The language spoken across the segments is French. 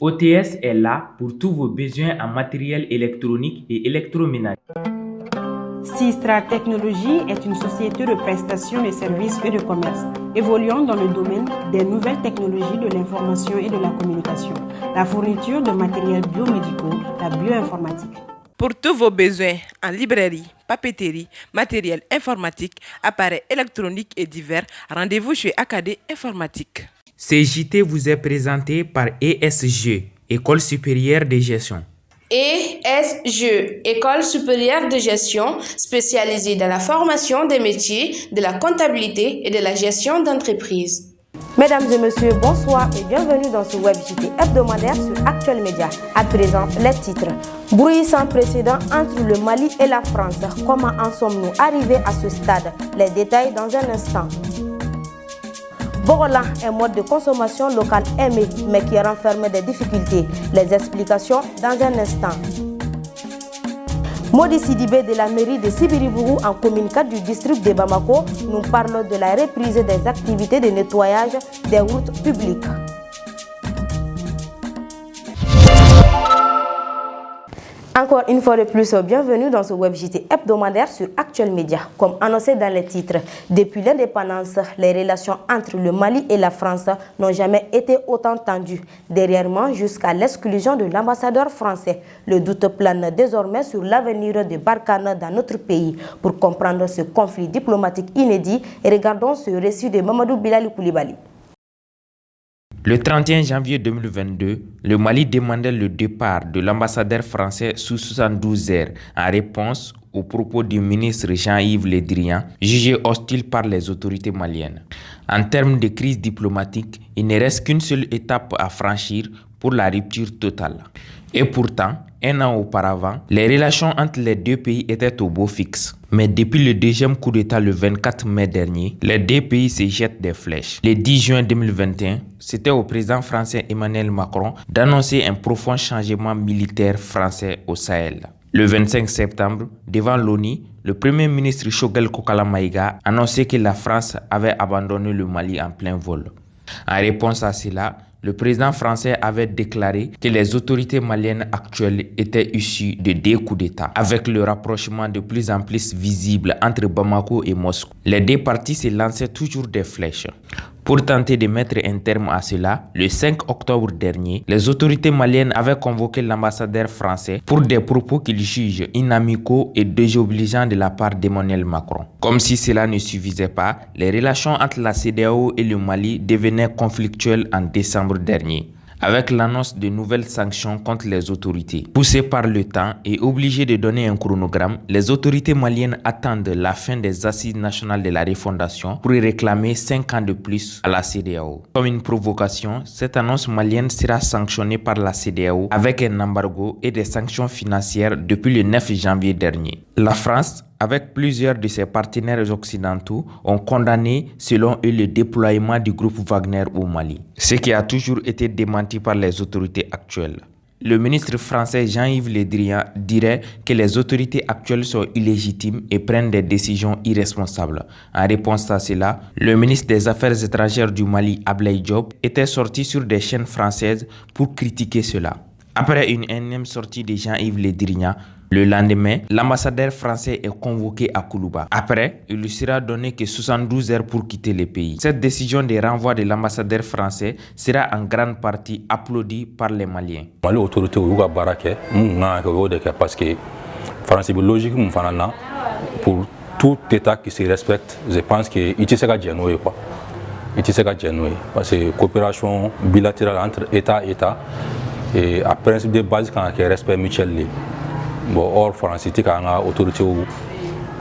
OTS est là pour tous vos besoins en matériel électronique et électroménager. Sistra Technologies est une société de prestation de services et de commerce, évoluant dans le domaine des nouvelles technologies de l'information et de la communication, la fourniture de matériels biomédicaux, la bioinformatique. Pour tous vos besoins en librairie, papeterie, matériel informatique, appareils électroniques et divers, rendez-vous chez AKD Informatique. CJT vous est présenté par ESG, École supérieure de gestion. ESG, École supérieure de gestion, spécialisée dans la formation des métiers de la comptabilité et de la gestion d'entreprise. Mesdames et messieurs, bonsoir et bienvenue dans ce web JT hebdomadaire sur Actuel Média. À présent, les titres. Bruit sans précédent entre le Mali et la France. Comment en sommes-nous arrivés à ce stade? Les détails dans un instant. Borola, un mode de consommation local aimé, mais qui renferme des difficultés. Les explications dans un instant. Modi Sidibé de la mairie de Sibiribourou en commune 4 du district de Bamako nous parle de la reprise des activités de nettoyage des routes publiques. Encore une fois de plus, bienvenue dans ce web JT hebdomadaire sur Actuel Média. Comme annoncé dans les titres, depuis l'indépendance, les relations entre le Mali et la France n'ont jamais été autant tendues. Derrière moi, jusqu'à l'exclusion de l'ambassadeur français, le doute plane désormais sur l'avenir de Barkhane dans notre pays. Pour comprendre ce conflit diplomatique inédit, regardons ce récit de Mamadou Bilali Koulibaly. Le 31 janvier 2022, le Mali demandait le départ de l'ambassadeur français sous 72 heures en réponse aux propos du ministre Jean-Yves Le Drian, jugé hostile par les autorités maliennes. En termes de crise diplomatique, il ne reste qu'une seule étape à franchir pour la rupture totale. Et pourtant, un an auparavant, les relations entre les deux pays étaient au beau fixe. Mais depuis le deuxième coup d'État le 24 mai dernier, les deux pays se jettent des flèches. Le 10 juin 2021, c'était au président français Emmanuel Macron d'annoncer un profond changement militaire français au Sahel. Le 25 septembre, devant l'ONU, le premier ministre Choguel Kokala Maïga annonçait que la France avait abandonné le Mali en plein vol. En réponse à cela, le président français avait déclaré que les autorités maliennes actuelles étaient issues de deux coups d'État, avec le rapprochement de plus en plus visible entre Bamako et Moscou. Les deux parties se lançaient toujours des flèches. Pour tenter de mettre un terme à cela, le 5 octobre dernier, les autorités maliennes avaient convoqué l'ambassadeur français pour des propos qu'ils jugent inamicaux et désobligeants de la part d'Emmanuel Macron. Comme si cela ne suffisait pas, les relations entre la CEDEAO et le Mali devenaient conflictuelles en décembre dernier, avec l'annonce de nouvelles sanctions contre les autorités. Poussées par le temps et obligées de donner un chronogramme, les autorités maliennes attendent la fin des assises nationales de la refondation pour y réclamer 5 ans de plus à la CEDEAO. Comme une provocation, cette annonce malienne sera sanctionnée par la CEDEAO avec un embargo et des sanctions financières depuis le 9 janvier dernier. La France, avec plusieurs de ses partenaires occidentaux, ont condamné selon eux le déploiement du groupe Wagner au Mali, ce qui a toujours été démenti par les autorités actuelles. Le ministre français Jean-Yves Le Drian dirait que les autorités actuelles sont illégitimes et prennent des décisions irresponsables. En réponse à cela, le ministre des Affaires étrangères du Mali, Ablaye Diop, était sorti sur des chaînes françaises pour critiquer cela. Après une énième sortie de Jean-Yves Le Drian, le lendemain, l'ambassadeur français est convoqué à Koulouba. Après, il lui sera donné que 72 heures pour quitter le pays. Cette décision de renvoi de l'ambassadeur français sera en grande partie applaudie par les Maliens. Mali autorité parce que France est logique pour tout État qui se respecte. Je pense que il s'est gagné quoi. Il s'est gagné parce que coopération bilatérale entre État et État et à principe de base quand il y a respect mutuel. Or, France est une autorité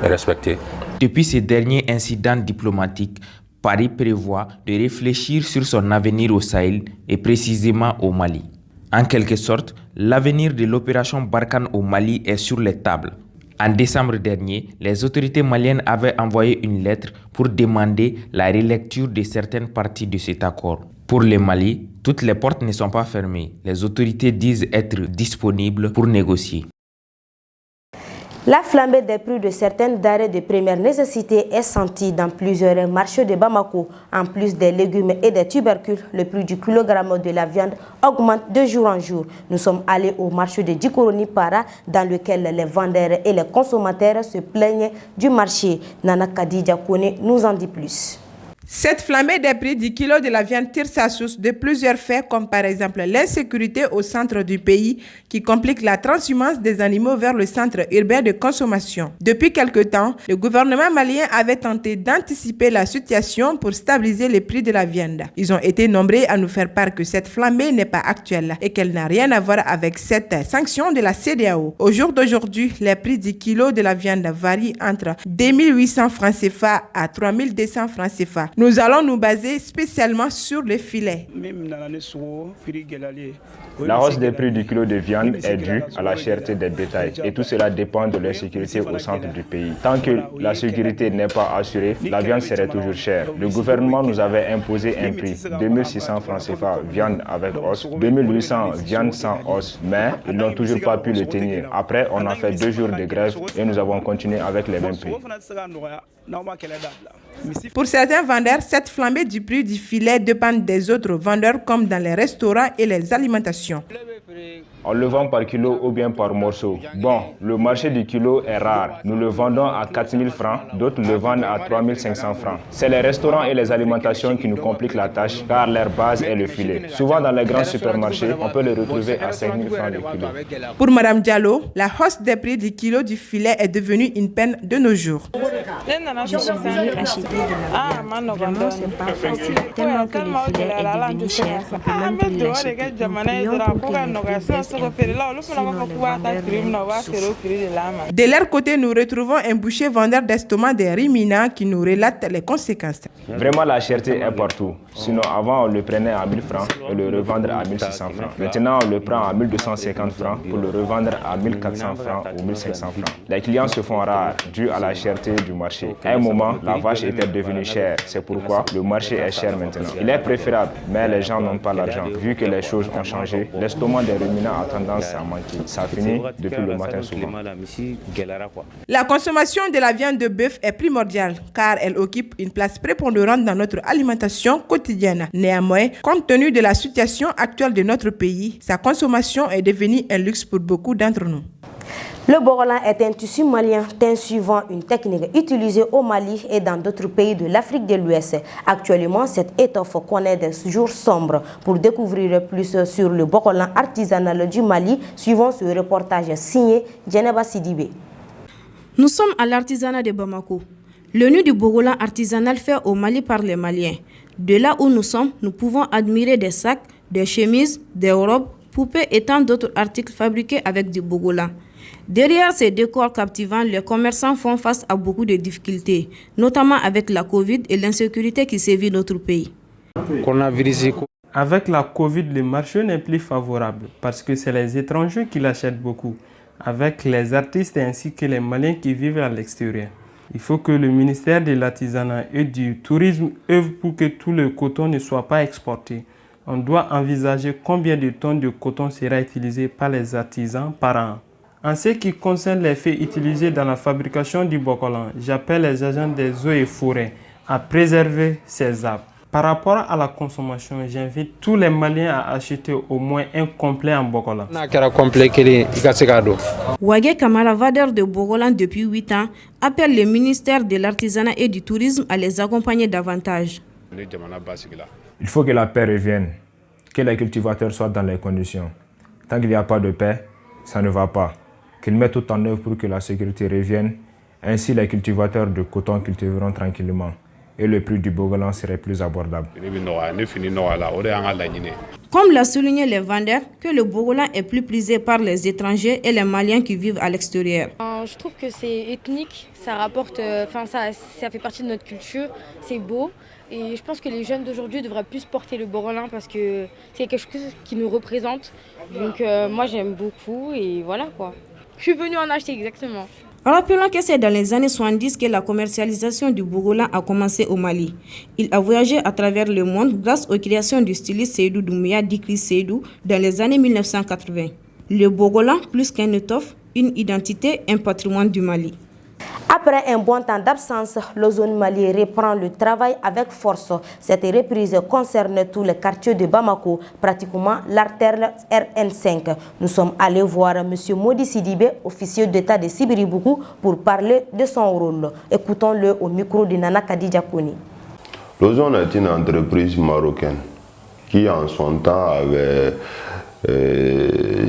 respectée. Depuis ces derniers incidents diplomatiques, Paris prévoit de réfléchir sur son avenir au Sahel et précisément au Mali. En quelque sorte, l'avenir de l'opération Barkhane au Mali est sur les tables. En décembre dernier, les autorités maliennes avaient envoyé une lettre pour demander la relecture de certaines parties de cet accord. Pour le Mali, toutes les portes ne sont pas fermées. Les autorités disent être disponibles pour négocier. La flambée des prix de certaines denrées de première nécessité est sentie dans plusieurs marchés de Bamako. En plus des légumes et des tubercules, le prix du kilogramme de la viande augmente de jour en jour. Nous sommes allés au marché de Djikoroni-Para dans lequel les vendeurs et les consommateurs se plaignent du marché. Nana Kadija Kone nous en dit plus. Cette flambée des prix du kilo de la viande tire sa source de plusieurs faits, comme par exemple l'insécurité au centre du pays qui complique la transhumance des animaux vers le centre urbain de consommation. Depuis quelque temps, le gouvernement malien avait tenté d'anticiper la situation pour stabiliser les prix de la viande. Ils ont été nombreux à nous faire part que cette flambée n'est pas actuelle et qu'elle n'a rien à voir avec cette sanction de la CEDEAO. Au jour d'aujourd'hui, les prix du kilo de la viande varient entre 2800 francs CFA à 3200 francs CFA. Nous allons nous baser spécialement sur le filet. La hausse des prix du kilo de viande est due à la cherté des bétails et tout cela dépend de l'insécurité au centre du pays. Tant que la sécurité n'est pas assurée, la viande serait toujours chère. Le gouvernement nous avait imposé un prix 2600 francs CFA viande avec os, 2800 viande sans os, mais ils n'ont toujours pas pu le tenir. Après, on a fait 2 jours de grève et nous avons continué avec les mêmes prix. Pour certains vendeurs, cette flambée du prix du filet dépend des autres vendeurs comme dans les restaurants et les alimentations. On le vend par kilo ou bien par morceau. Bon, le marché du kilo est rare. Nous le vendons à 4 000 francs, d'autres le vendent à 3 500 francs. C'est les restaurants et les alimentations qui nous compliquent la tâche car leur base est le filet. Souvent dans les grands supermarchés, on peut le retrouver à 5 000 francs le kilo. Pour Mme Diallo, la hausse des prix du kilo du filet est devenue une peine de nos jours. Je suis venue acheter de la viande. Vraiment, c'est pas facile. Tellement que le filet est devenu cher, on peut même plus l'acheter. Nous prions pour que les prix baissent un peu, sinon le vendeur souffre. De leur côté, nous retrouvons un boucher vendeur d'estomac des Rimina qui nous relate les conséquences. Vraiment, la cherté est partout. Sinon, avant, on le prenait à 1000 francs et le revendre à 1600 francs. Maintenant, on le prend à 1250 francs pour le revendre à 1400 francs ou 1500 francs. Les clients se font rares dû à la cherté du marché. À un moment, la vache était devenue chère. C'est pourquoi le marché est cher maintenant. Il est préférable, mais les gens n'ont pas l'argent. Vu que les choses ont changé, l'estomac des ruminants a tendance à manquer. Ça finit depuis le matin souvent. La consommation de la viande de bœuf est primordiale car elle occupe une place prépondérante dans notre alimentation quotidienne. Néanmoins, compte tenu de la situation actuelle de notre pays, sa consommation est devenue un luxe pour beaucoup d'entre nous. Le borolan est un tissu malien teint suivant une technique utilisée au Mali et dans d'autres pays de l'Afrique de l'Ouest. Actuellement, cette étoffe connaît des jours sombres. Pour découvrir plus sur le borolan artisanal du Mali, suivons ce reportage signé Djeneba Sidibé. Nous sommes à l'artisanat de Bamako. Le nœud du borolan artisanal fait au Mali par les Maliens. De là où nous sommes, nous pouvons admirer des sacs, des chemises, des robes, poupées et tant d'autres articles fabriqués avec du borolan. Derrière ces décors captivants, les commerçants font face à beaucoup de difficultés, notamment avec la Covid et l'insécurité qui sévit notre pays. Avec la Covid, le marché n'est plus favorable parce que c'est les étrangers qui l'achètent beaucoup, avec les artistes ainsi que les Maliens qui vivent à l'extérieur. Il faut que le ministère de l'artisanat et du tourisme œuvre pour que tout le coton ne soit pas exporté. On doit envisager combien de tonnes de coton sera utilisé par les artisans par an. En ce qui concerne les faits utilisés dans la fabrication du bokolan, j'appelle les agents des eaux et forêts à préserver ces arbres. Par rapport à la consommation, j'invite tous les Maliens à acheter au moins un complet en bokolan. Wagé Kamara, vendeur de bokolan depuis 8 ans, appelle le ministère de l'Artisanat et du Tourisme à les accompagner davantage. Il faut que la paix revienne, que les cultivateurs soient dans les conditions. Tant qu'il n'y a pas de paix, ça ne va pas. Qu'ils mettent tout en œuvre pour que la sécurité revienne. Ainsi, les cultivateurs de coton cultiveront tranquillement et le prix du bokolan serait plus abordable. Comme l'a souligné les vendeurs, que le bokolan est plus prisé par les étrangers et les Maliens qui vivent à l'extérieur. Je trouve que c'est ethnique, ça rapporte, ça fait partie de notre culture, c'est beau. Et je pense que les jeunes d'aujourd'hui devraient plus porter le borolan parce que c'est quelque chose qui nous représente. Donc moi j'aime beaucoup et voilà quoi. Je suis venue en acheter exactement. Rappelons que c'est dans les années 70 que la commercialisation du borolan a commencé au Mali. Il a voyagé à travers le monde grâce aux créations du styliste Seydou Doumbouya, dit Chris Seydou, dans les années 1980. Le borolan, plus qu'un étoffe, une identité, un patrimoine du Mali. Après un bon temps d'absence, l'Ozone Mali reprend le travail avec force. Cette reprise concerne tous les quartiers de Bamako, pratiquement l'artère RN5. Nous sommes allés voir M. Modi Sidibé, officier d'État de Sibiribougou, pour parler de son rôle. Écoutons-le au micro de Nana Kadija Kouni. L'Ozone est une entreprise marocaine qui en son temps avait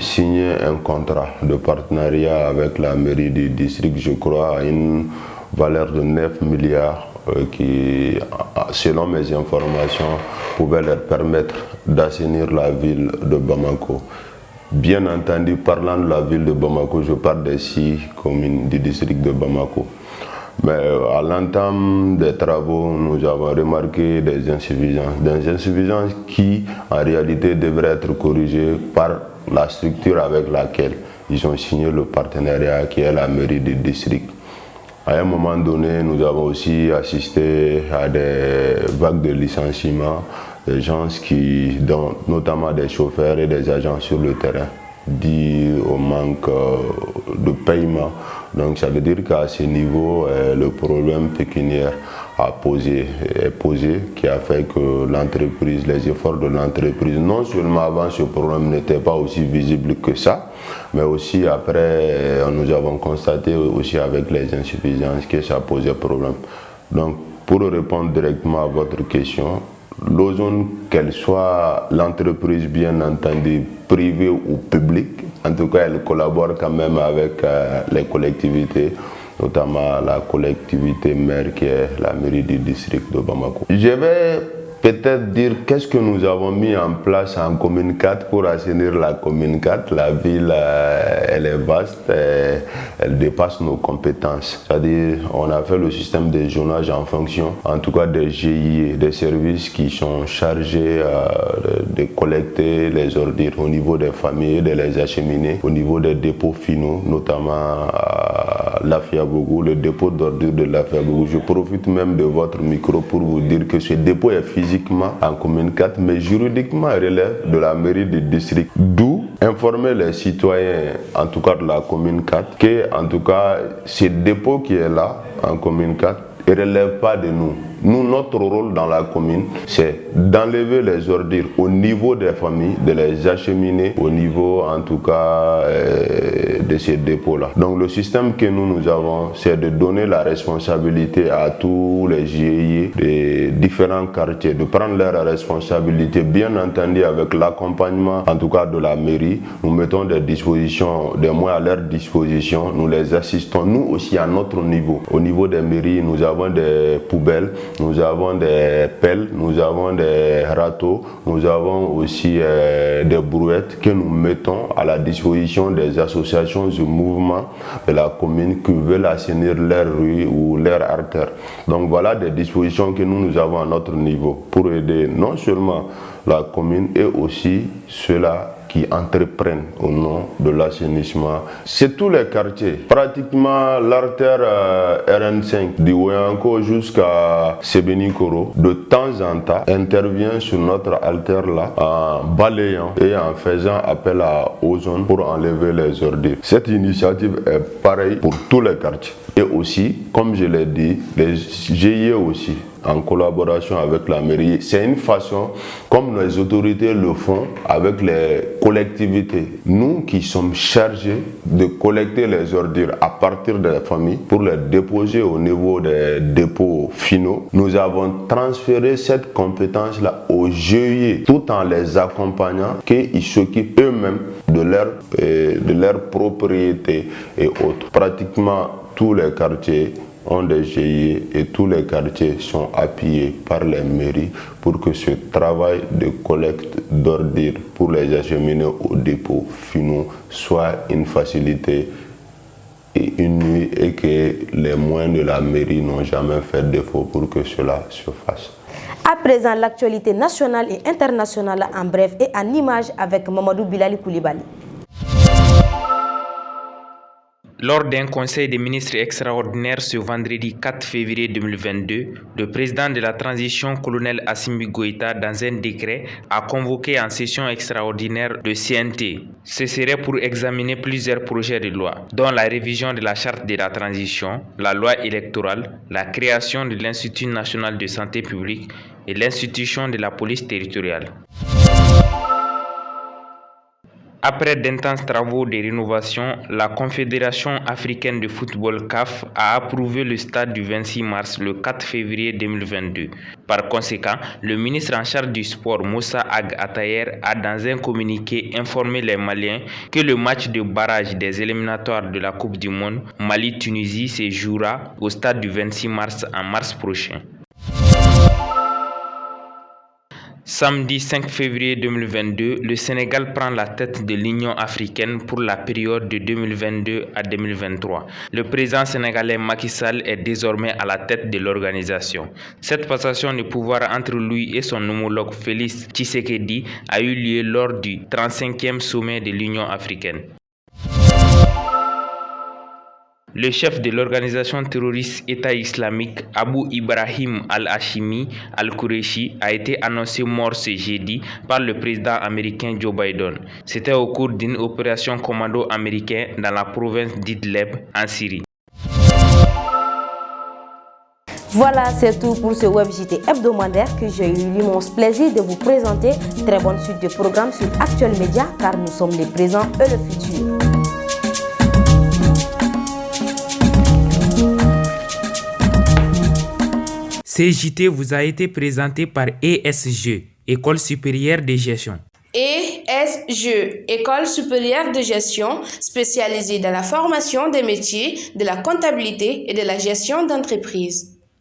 signé un contrat de partenariat avec la mairie du district, je crois, à une valeur de 9 milliards qui, selon mes informations, pouvait leur permettre d'assainir la ville de Bamako. Bien entendu, parlant de la ville de Bamako, je parle des 6 communes du district de Bamako. Mais à l'entame des travaux, nous avons remarqué des insuffisances qui, en réalité, devraient être corrigées par la structure avec laquelle ils ont signé le partenariat, qui est la mairie du district. À un moment donné, nous avons aussi assisté à des vagues de licenciements, des gens qui, notamment des chauffeurs et des agents sur le terrain, dû au manque de paiement. Donc ça veut dire qu'à ce niveau, le problème pécuniaire est posé, qui a fait que l'entreprise, les efforts de l'entreprise, non seulement avant ce problème n'était pas aussi visible que ça, mais aussi après, nous avons constaté aussi avec les insuffisances que ça posait problème. Donc pour répondre directement à votre question, l'Ozone, qu'elle soit l'entreprise bien entendu privée ou publique, en tout cas elle collabore quand même avec les collectivités, notamment la collectivité mère qui est la mairie du district de Bamako. Je vais peut-être dire qu'est-ce que nous avons mis en place en commune 4 pour assainir la commune 4. La ville, elle est vaste, elle dépasse nos compétences. C'est-à-dire, on a fait le système de zonage en fonction, en tout cas des GIE, des services qui sont chargés de collecter les ordures au niveau des familles, de les acheminer au niveau des dépôts finaux, notamment à Lafiabougou, le dépôt d'ordures de Lafiabougou. Je profite même de votre micro pour vous dire que ce dépôt est physiquement en commune 4, mais juridiquement relève de la mairie du district. D'où informer les citoyens, en tout cas de la commune 4, que en tout cas ce dépôt qui est là en commune 4 ne relève pas de nous. Nous, notre rôle dans la commune, c'est d'enlever les ordures au niveau des familles, de les acheminer au niveau, en tout cas, de ces dépôts-là. Donc, le système que nous avons, c'est de donner la responsabilité à tous les GIE des différents quartiers, de prendre leurs responsabilités, bien entendu, avec l'accompagnement, en tout cas, de la mairie. Nous mettons des dispositions, des moyens à leur disposition, nous les assistons, nous aussi, à notre niveau. Au niveau des mairies, nous avons des poubelles, nous avons des pelles, nous avons des râteaux, nous avons aussi des brouettes que nous mettons à la disposition des associations du mouvement de la commune qui veulent assainir leurs rues ou leurs artères. Donc voilà des dispositions que nous avons à notre niveau pour aider non seulement la commune et aussi ceux-là qui entreprennent au nom de l'assainissement. C'est tous les quartiers. Pratiquement l'artère RN5 du Ouéanko jusqu'à Sébenikoro, de temps en temps, intervient sur notre artère là en balayant et en faisant appel à Ozone pour enlever les ordures. Cette initiative est pareille pour tous les quartiers. Et aussi, comme je l'ai dit, les GIE aussi, en collaboration avec la mairie. C'est une façon, comme les autorités le font avec les collectivités. Nous qui sommes chargés de collecter les ordures à partir des familles pour les déposer au niveau des dépôts finaux, nous avons transféré cette compétence-là aux GIE tout en les accompagnant qu'ils s'occupent eux-mêmes de leur propriété et autres. Pratiquement tous les quartiers ont des GIE et tous les quartiers sont appuyés par les mairies pour que ce travail de collecte d'ordures pour les acheminer aux dépôts finaux soit une facilité et une nuit et que les moyens de la mairie n'ont jamais fait défaut pour que cela se fasse. À présent, l'actualité nationale et internationale en bref et en images avec Mamadou Bilali Koulibaly. Lors d'un conseil des ministres extraordinaire ce vendredi 4 février 2022, le président de la transition, colonel Assimi Goïta, dans un décret, a convoqué en session extraordinaire le CNT. Ce serait pour examiner plusieurs projets de loi, dont la révision de la charte de la transition, la loi électorale, la création de l'Institut national de santé publique et l'institution de la police territoriale. Après d'intenses travaux de rénovation, la Confédération africaine de football CAF a approuvé le stade du 26 mars le 4 février 2022. Par conséquent, le ministre en charge du sport Moussa Ag Attaher a dans un communiqué informé les Maliens que le match de barrage des éliminatoires de la Coupe du Monde Mali-Tunisie se jouera au stade du 26 mars en mars prochain. Samedi 5 février 2022, le Sénégal prend la tête de l'Union africaine pour la période de 2022 à 2023. Le président sénégalais Macky Sall est désormais à la tête de l'organisation. Cette passation de pouvoir entre lui et son homologue Félix Tshisekedi a eu lieu lors du 35e sommet de l'Union africaine. Le chef de l'organisation terroriste État islamique, Abu Ibrahim al-Hashimi al-Qureshi, a été annoncé mort ce jeudi par le président américain Joe Biden. C'était au cours d'une opération commando américain dans la province d'Idlib, en Syrie. Voilà, c'est tout pour ce WebJT hebdomadaire que j'ai eu l'immense plaisir de vous présenter. Très bonne suite de programmes sur Actuel Média, car nous sommes les présents et le futur. Ce JT vous a été présenté par ESG, École supérieure de gestion. ESG, École supérieure de gestion, spécialisée dans la formation des métiers de la comptabilité et de la gestion d'entreprise.